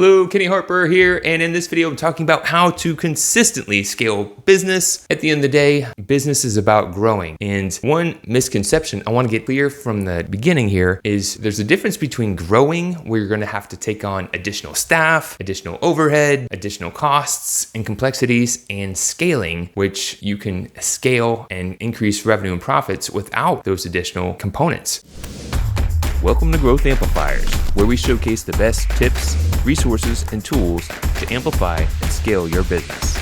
Hello, Kenny Harper here, and in this video I'm talking about how to consistently scale business. At the end of the day, business is about growing, and one misconception I want to get clear from the beginning here is there's a difference between growing, where you're going to have to take on additional staff, additional overhead, additional costs and complexities, and scaling, which you can scale and increase revenue and profits without those additional components. Welcome to Growth Amplifiers, where we showcase the best tips, resources, and tools to amplify and scale your business.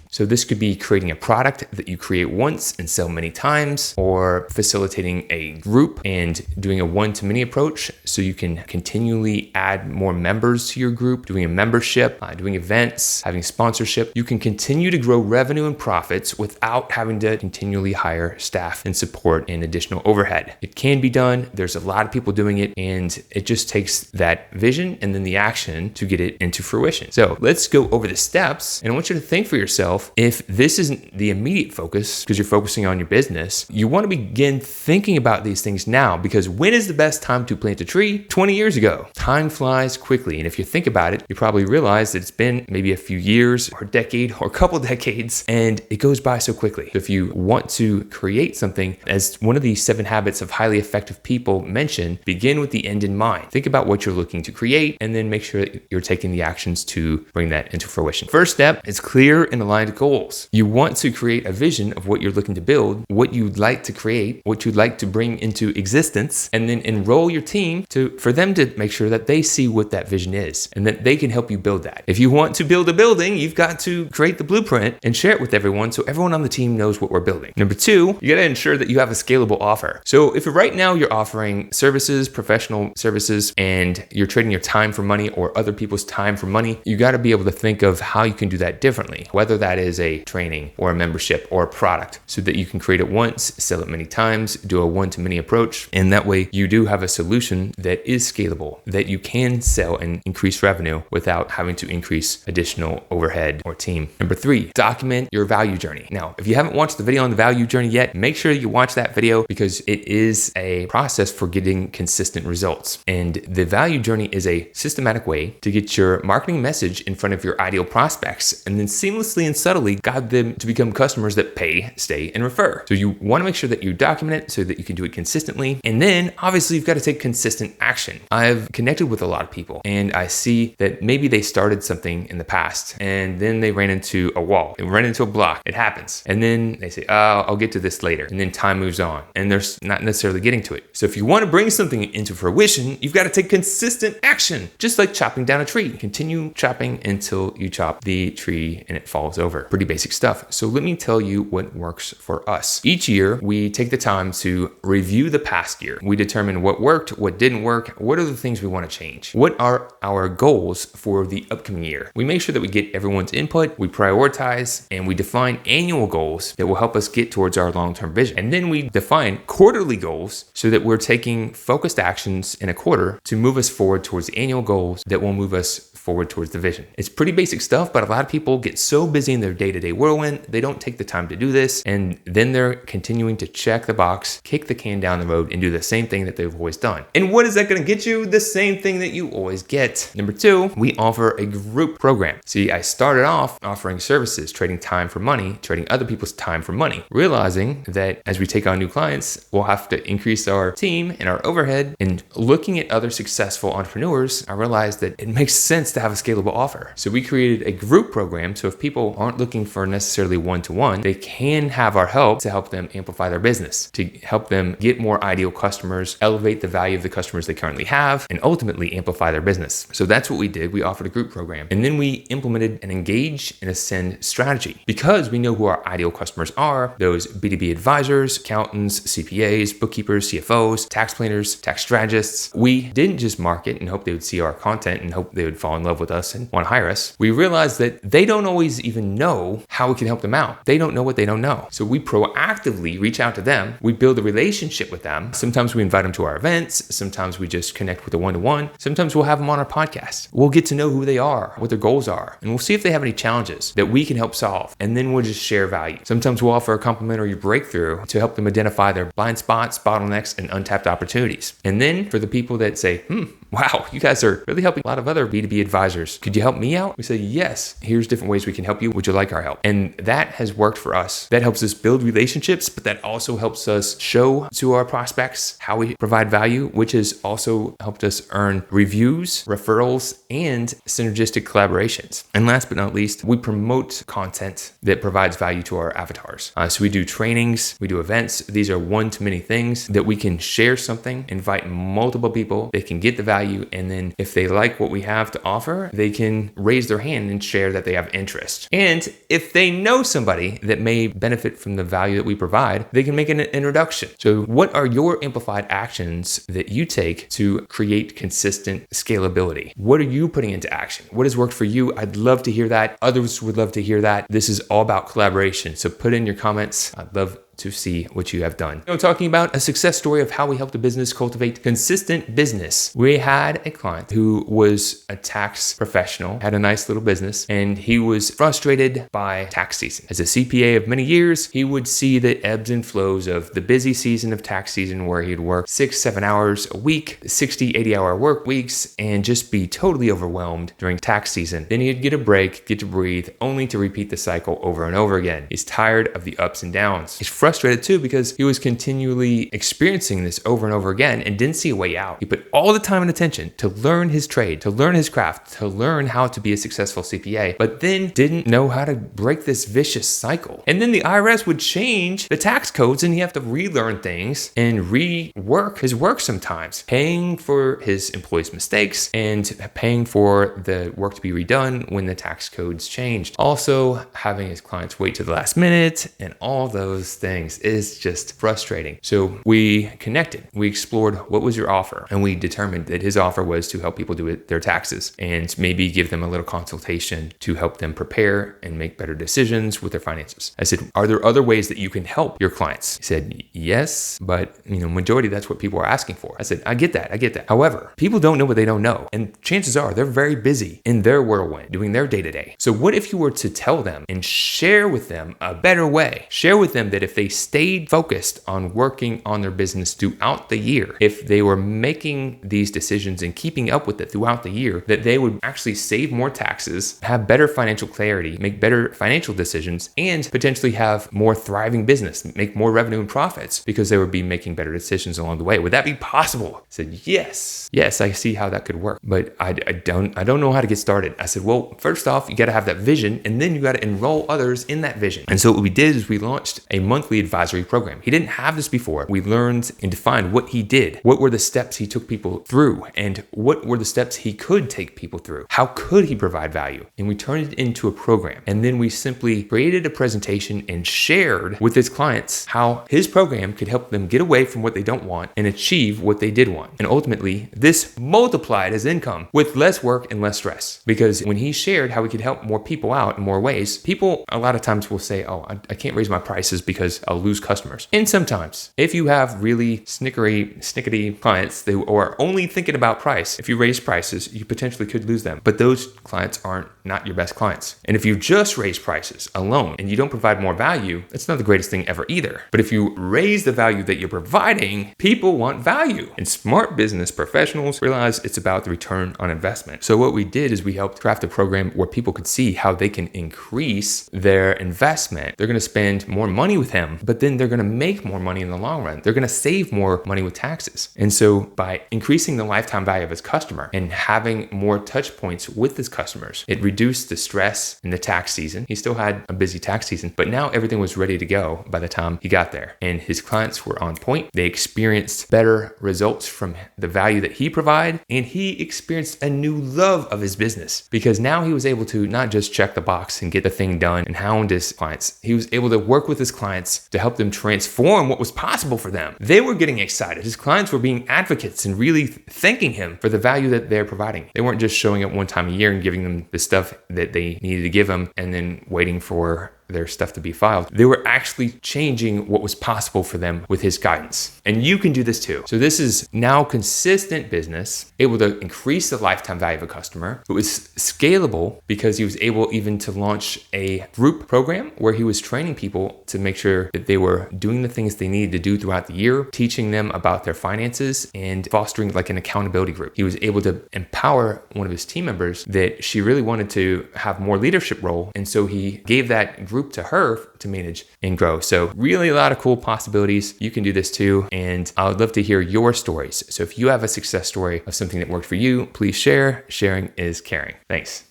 So this could be creating a product that you create once and sell many times, or facilitating a group and doing a one-to-many approach so you can continually add more members to your group, doing a membership, doing events, having sponsorship. You can continue to grow revenue and profits without having to continually hire staff and support and additional overhead. It can be done. There's a lot of people doing it, and it just takes that vision and then the action to get it into fruition. So let's go over the steps, and I want you to think for yourself, if this isn't the immediate focus because you're focusing on your business, you want to begin thinking about these things now, because when is the best time to plant a tree? 20 years ago. Time flies quickly. And if you think about it, you probably realize that it's been maybe a few years or a decade or a couple decades, and it goes by so quickly. So if you want to create something, as one of the 7 habits of highly effective people mention, begin with the end in mind. Think about what you're looking to create, and then make sure that you're taking the actions to bring that into fruition. First step is clear and aligned goals. You want to create a vision of what you're looking to build, what you'd like to create, what you'd like to bring into existence, and then enroll your team for them to make sure that they see what that vision is and that they can help you build that. If you want to build a building, you've got to create the blueprint and share it with everyone so everyone on the team knows what we're building. Number 2, you got to ensure that you have a scalable offer. So if right now you're offering services, professional services, and you're trading your time for money or other people's time for money, you got to be able to think of how you can do that differently, whether that is a training or a membership or a product, so that you can create it once, sell it many times, do a one-to-many approach, and that way you do have a solution that is scalable, that you can sell and increase revenue without having to increase additional overhead or team. Number 3, document your value journey. Now, if you haven't watched the video on the value journey yet, make sure you watch that video, because it is a process for getting consistent results. And the value journey is a systematic way to get your marketing message in front of your ideal prospects, and then seamlessly and subtly guide them to become customers that pay, stay, and refer. So you want to make sure that you document it so that you can do it consistently. And then obviously you've got to take consistent action. I've connected with a lot of people, and I see that maybe they started something in the past and then they ran into a wall. They ran into a block. It happens. And then they say, oh, I'll get to this later. And then time moves on and they're not necessarily getting to it. So if you want to bring something into fruition, you've got to take consistent action, just like chopping down a tree. Continue chopping until you chop the tree and it falls over. Pretty basic stuff. So let me tell you what works for us. Each year, we take the time to review the past year. We determine what worked, what didn't work, what are the things we want to change, what are our goals for the upcoming year. We make sure that we get everyone's input, we prioritize, and we define annual goals that will help us get towards our long-term vision. And then we define quarterly goals so that we're taking focused actions in a quarter to move us forward towards the annual goals that will move us forward towards the vision. It's pretty basic stuff, but a lot of people get so busy in their day-to-day whirlwind, they don't take the time to do this, and then they're continuing to check the box, kick the can down the road, and do the same thing that they've always done. And what is that going to get you? The same thing that you always get. Number 2, we offer a group program. See, I started off offering services, trading time for money, trading other people's time for money, realizing that as we take on new clients, we'll have to increase our team and our overhead. And looking at other successful entrepreneurs, I realized that it makes sense to have a scalable offer. So we created a group program, so if people aren't looking for necessarily one-to-one, they can have our help to help them amplify their business, to help them get more ideal customers, elevate the value of the customers they currently have, and ultimately amplify their business. So that's what we did. We offered a group program, and then we implemented an engage and ascend strategy, because we know who our ideal customers are: those B2B advisors, accountants, CPAs, bookkeepers, CFOs, tax planners, tax strategists. We didn't just market and hope they would see our content and hope they would fall in love with us and want to hire us. We realized that they don't always even know how we can help them out. They don't know what they don't know. So we proactively reach out to them. We build a relationship with them. Sometimes we invite them to our events. Sometimes we just connect with a one-to-one. Sometimes we'll have them on our podcast. We'll get to know who they are, what their goals are, and we'll see if they have any challenges that we can help solve. And then we'll just share value. Sometimes we'll offer a complimentary breakthrough to help them identify their blind spots, bottlenecks, and untapped opportunities. And then for the people that say, wow, you guys are really helping a lot of other B2B advisors. Could you help me out? We say, yes, here's different ways we can help you. Would you like our help? And that has worked for us. That helps us build relationships, but that also helps us show to our prospects how we provide value, which has also helped us earn reviews, referrals, and synergistic collaborations. And last but not least, we promote content that provides value to our avatars. So we do trainings, we do events. These are one-to-many things that we can share something, invite multiple people, they can get the value, and then if they like what we have to offer, they can raise their hand and share that they have interest. And if they know somebody that may benefit from the value that we provide, they can make an introduction. So what are your amplified actions that you take to create consistent scalability? What are you putting into action? What has worked for you? I'd love to hear that. Others would love to hear that. This is all about collaboration. So put in your comments. I'd love to see what you have done. Talking about a success story of how we helped a business cultivate consistent business. We had a client who was a tax professional, had a nice little business, and he was frustrated by tax season. As a CPA of many years, he would see the ebbs and flows of the busy season of tax season where he'd work 6-7 hours a week, 60-80 hour work weeks, and just be totally overwhelmed during tax season. Then he'd get a break, get to breathe, only to repeat the cycle over and over again. He's tired of the ups and downs. He's frustrated too because he was continually experiencing this over and over again and didn't see a way out. He put all the time and attention to learn his trade, to learn his craft, to learn how to be a successful CPA, but then didn't know how to break this vicious cycle. And then the IRS would change the tax codes and he have to relearn things and rework his work sometimes, paying for his employees' mistakes and paying for the work to be redone when the tax codes changed. Also having his clients wait to the last minute and all those things is just frustrating. So we connected, we explored what was your offer, and we determined that his offer was to help people do their taxes and maybe give them a little consultation to help them prepare and make better decisions with their finances. I said, are there other ways that you can help your clients? He said, yes, but majority that's what people are asking for. I said, I get that. However, people don't know what they don't know. And chances are they're very busy in their whirlwind doing their day-to-day. So what if you were to tell them and share with them a better way? Share with them that if they stayed focused on working on their business throughout the year, if they were making these decisions and keeping up with it throughout the year, that they would actually save more taxes, have better financial clarity, make better financial decisions, and potentially have more thriving business, make more revenue and profits because they would be making better decisions along the way. Would that be possible? I said, yes, I see how that could work, but I don't know how to get started. I said, well, first off, you got to have that vision, and then you got to enroll others in that vision. And so what we did is we launched a monthly advisory program. He didn't have this before. We learned and defined what he did. What were the steps he took people through, and what were the steps he could take people through? How could he provide value? And we turned it into a program. And then we simply created a presentation and shared with his clients how his program could help them get away from what they don't want and achieve what they did want. And ultimately, this multiplied his income with less work and less stress. Because when he shared how he could help more people out in more ways, people a lot of times will say, oh, I can't raise my prices because I'll lose customers. And sometimes, if you have really snickety clients who are only thinking about price, if you raise prices, you potentially could lose them. But those clients aren't not your best clients. And if you just raise prices alone and you don't provide more value, it's not the greatest thing ever either. But if you raise the value that you're providing, people want value. And smart business professionals realize it's about the return on investment. So what we did is we helped craft a program where people could see how they can increase their investment. They're going to spend more money with him, but then they're going to make more money in the long run. They're going to save more money with taxes. And so by increasing the lifetime value of his customer and having more touch points with his customers, it reduced the stress in the tax season. He still had a busy tax season, but now everything was ready to go by the time he got there. And his clients were on point. They experienced better results from the value that he provided, and he experienced a new love of his business because now he was able to not just check the box and get the thing done and hound his clients. He was able to work with his clients to help them transform what was possible for them. They were getting excited. His clients were being advocates and really thanking him for the value that they're providing. They weren't just showing up one time a year and giving them the stuff that they needed to give them and then waiting for their stuff to be filed, they were actually changing what was possible for them with his guidance. And you can do this too. So this is now consistent business, able to increase the lifetime value of a customer. It was scalable because he was able even to launch a group program where he was training people to make sure that they were doing the things they needed to do throughout the year, teaching them about their finances and fostering like an accountability group. He was able to empower one of his team members that she really wanted to have more leadership role. And so he gave that group to her to manage and grow. So really a lot of cool possibilities. You can do this too. And I would love to hear your stories. So if you have a success story of something that worked for you, please share. Sharing is caring. Thanks.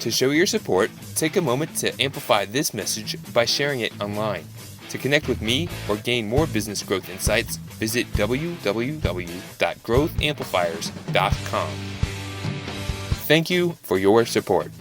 To show your support, take a moment to amplify this message by sharing it online. To connect with me or gain more business growth insights, visit www.growthamplifiers.com. Thank you for your support.